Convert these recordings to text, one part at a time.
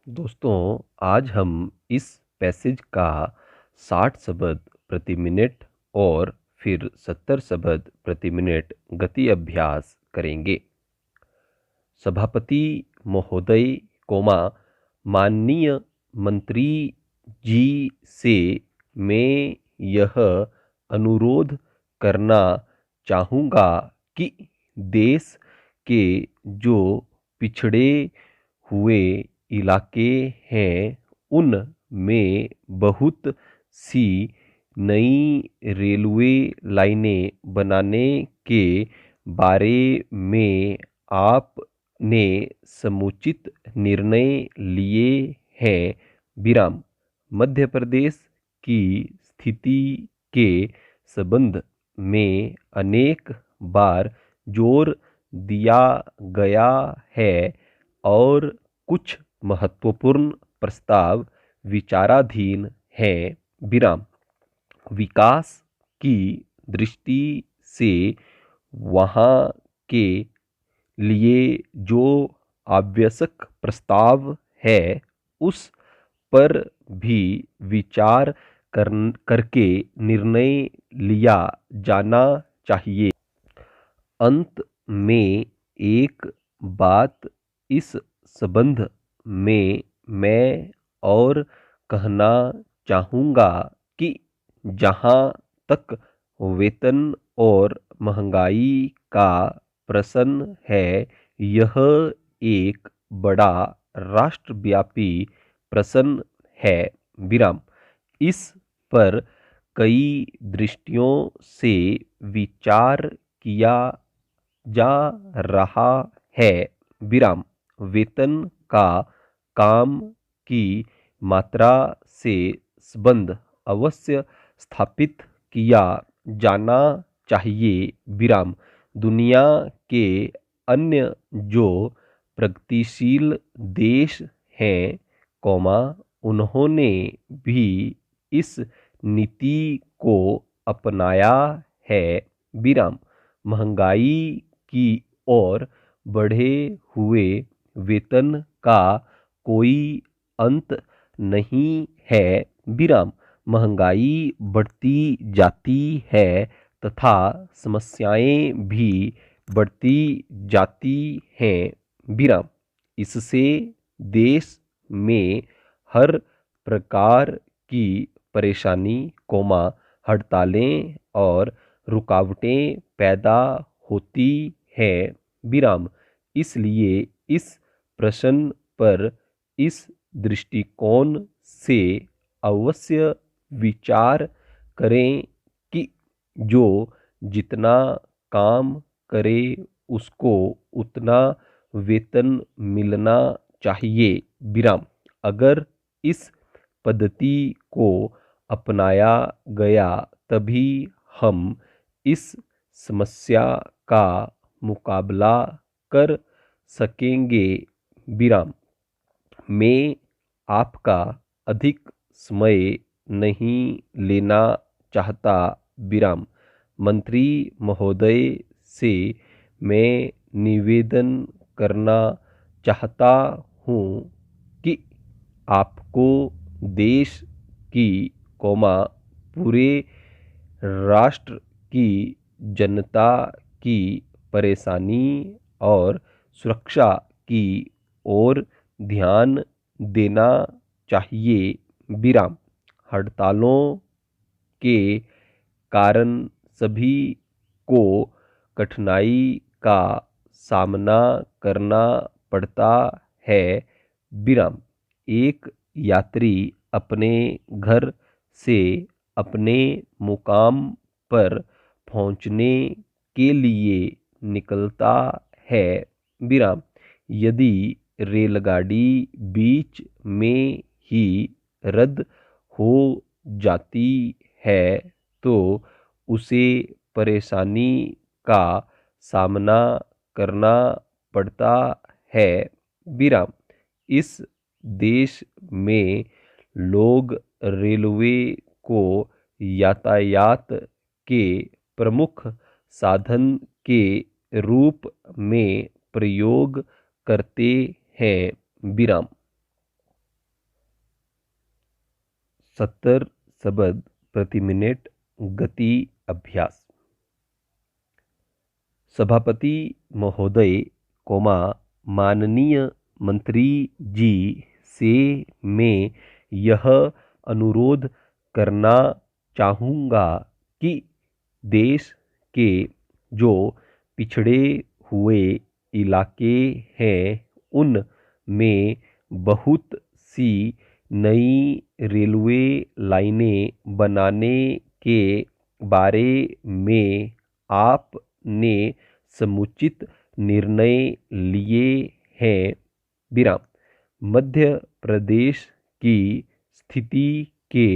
दोस्तों, आज हम इस पैसेज का 60 शब्द प्रति मिनट और फिर 70 शब्द प्रति मिनट गति अभ्यास करेंगे। सभापति महोदय कोमा माननीय मंत्री जी से मैं यह अनुरोध करना चाहूँगा कि देश के जो पिछड़े हुए इलाके हैं उनमें बहुत सी नई रेलवे लाइनें बनाने के बारे में आपने समुचित निर्णय लिए हैं। विराम। मध्य प्रदेश की स्थिति के संबंध में अनेक बार जोर दिया गया है और कुछ महत्वपूर्ण प्रस्ताव विचाराधीन हैं। विराम। विकास की दृष्टि से वहाँ के लिए जो आवश्यक प्रस्ताव है उस पर भी विचार करके निर्णय लिया जाना चाहिए। अंत में एक बात इस संबंध में मैं और कहना चाहूँगा कि जहाँ तक वेतन और महंगाई का प्रश्न है, यह एक बड़ा राष्ट्रव्यापी प्रश्न है। विराम। इस पर कई दृष्टियों से विचार किया जा रहा है। विराम। वेतन का काम की मात्रा से संबंध अवश्य स्थापित किया जाना चाहिए। विराम। दुनिया के अन्य जो प्रगतिशील देश हैं, उन्होंने भी इस नीति को अपनाया है। विराम। महंगाई की ओर बढ़े हुए वेतन का कोई अंत नहीं है। विराम। महंगाई बढ़ती जाती है तथा समस्याएं भी बढ़ती जाती हैं। विराम। इससे देश में हर प्रकार की परेशानी, हड़तालें और रुकावटें पैदा होती हैं। विराम। इसलिए इस प्रश्न पर इस दृष्टिकोण से अवश्य विचार करें कि जो जितना काम करे उसको उतना वेतन मिलना चाहिए। विराम। अगर इस पद्धति को अपनाया गया तभी हम इस समस्या का मुकाबला कर सकेंगे। विराम। मैं आपका अधिक समय नहीं लेना चाहता। विराम। मंत्री महोदय से मैं निवेदन करना चाहता हूँ कि आपको देश की पूरे राष्ट्र की जनता की परेशानी और सुरक्षा की ओर ध्यान देना चाहिए। विराम। हड़तालों के कारण सभी को कठिनाई का सामना करना पड़ता है। विराम। एक यात्री अपने घर से अपने मुकाम पर पहुंचने के लिए निकलता है। विराम। यदि रेलगाड़ी बीच में ही रद्द हो जाती है तो उसे परेशानी का सामना करना पड़ता है। विराम। इस देश में लोग रेलवे को यातायात के प्रमुख साधन के रूप में प्रयोग करते हैं। विराम। 70 शब्द प्रति मिनट गति अभ्यास। सभापति महोदय, माननीय मंत्री जी से मैं यह अनुरोध करना चाहूँगा कि देश के जो पिछड़े हुए इलाके हैं उन में बहुत सी नई रेलवे लाइनें बनाने के बारे में आपने समुचित निर्णय लिए हैं। विराम। मध्य प्रदेश की स्थिति के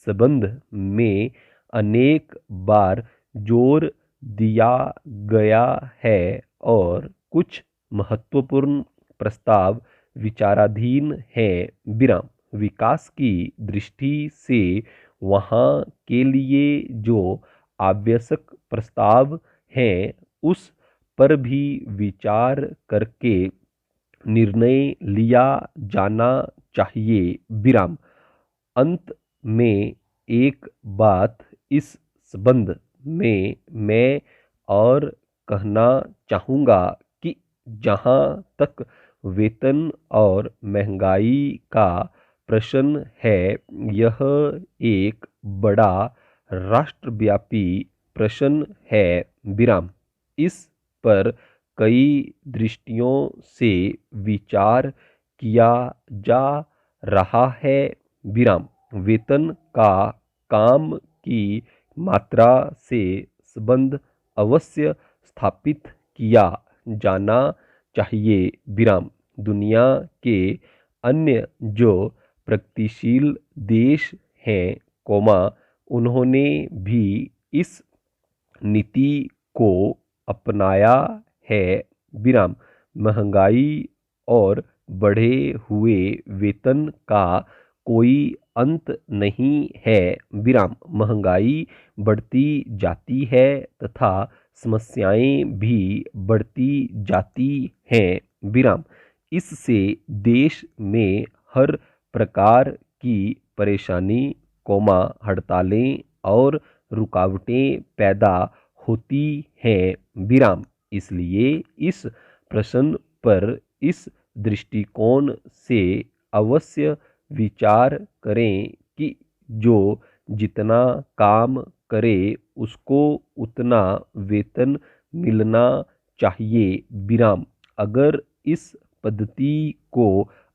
संबंध में अनेक बार जोर दिया गया है और कुछ महत्वपूर्ण प्रस्ताव विचाराधीन हैं। विराम। विकास की दृष्टि से वहाँ के लिए जो आवश्यक प्रस्ताव हैं उस पर भी विचार करके निर्णय लिया जाना चाहिए। विराम। अंत में एक बात इस संबंध में मैं और कहना चाहूँगा कि जहाँ तक वेतन और महंगाई का प्रश्न है, यह एक बड़ा राष्ट्रव्यापी प्रश्न है। विराम। इस पर कई दृष्टियों से विचार किया जा रहा है। विराम। वेतन का काम की मात्रा से संबंध अवश्य स्थापित किया जाना चाहिए। विराम। दुनिया के अन्य जो प्रगतिशील देश हैं, उन्होंने भी इस नीति को अपनाया है। विराम। महंगाई और बढ़े हुए वेतन का कोई अंत नहीं है। विराम। महंगाई बढ़ती जाती है तथा समस्याएं भी बढ़ती जाती हैं। विराम। इससे देश में हर प्रकार की परेशानी, हड़तालें और रुकावटें पैदा होती हैं। विराम। इसलिए इस प्रश्न पर इस दृष्टिकोण से अवश्य विचार करें कि जो जितना काम करे उसको उतना वेतन मिलना चाहिए। विराम। अगर इस पद्धति को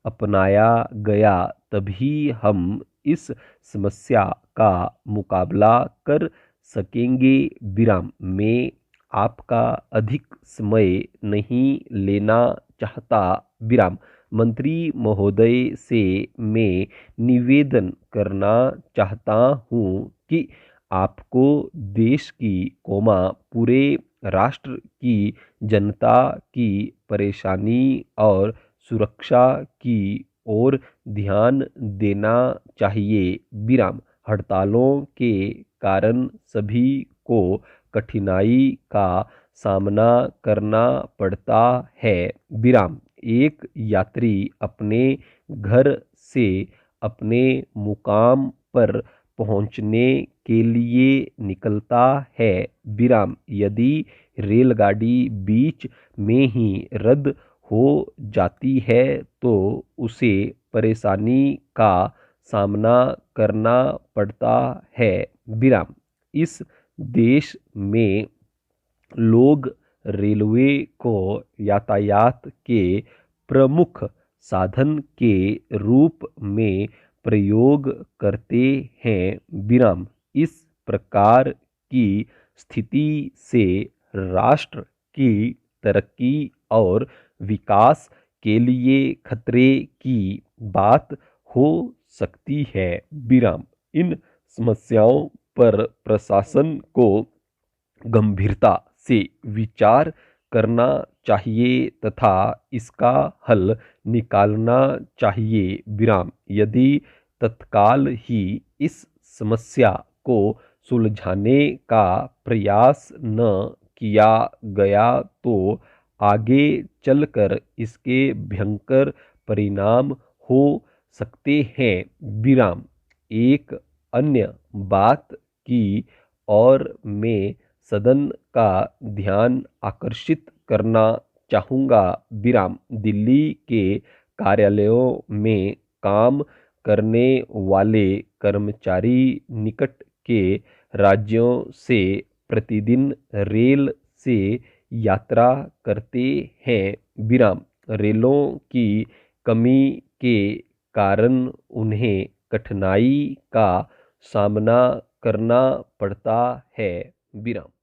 अपनाया गया तभी हम इस समस्या का मुकाबला कर सकेंगे। विराम। मैं आपका अधिक समय नहीं लेना चाहता। विराम। मंत्री महोदय से मैं निवेदन करना चाहता हूँ कि आपको देश की पूरे राष्ट्र की जनता की परेशानी और सुरक्षा की ओर ध्यान देना चाहिए। विराम। हड़तालों के कारण सभी को कठिनाई का सामना करना पड़ता है। विराम। एक यात्री अपने घर से अपने मुकाम पर पहुंचने के लिए निकलता है। विराम। यदि रेलगाड़ी बीच में ही रद्द हो जाती है तो उसे परेशानी का सामना करना पड़ता है। विराम। इस देश में लोग रेलवे को यातायात के प्रमुख साधन के रूप में प्रयोग करते हैं। विराम। इस प्रकार की स्थिति से राष्ट्र की तरक्की और विकास के लिए खतरे की बात हो सकती है। विराम। इन समस्याओं पर प्रशासन को गंभीरता से विचार करना चाहिए तथा इसका हल निकालना चाहिए। विराम। यदि तत्काल ही इस समस्या को सुलझाने का प्रयास न किया गया तो आगे चलकर इसके भयंकर परिणाम हो सकते हैं। विराम। एक अन्य बात की ओर मैं सदन का ध्यान आकर्षित करना चाहूँगा। विराम दिल्ली के कार्यालयों में काम करने वाले कर्मचारी निकट के राज्यों से प्रतिदिन रेल से यात्रा करते हैं। विराम रेलों की कमी के कारण उन्हें कठिनाई का सामना करना पड़ता है। विराम।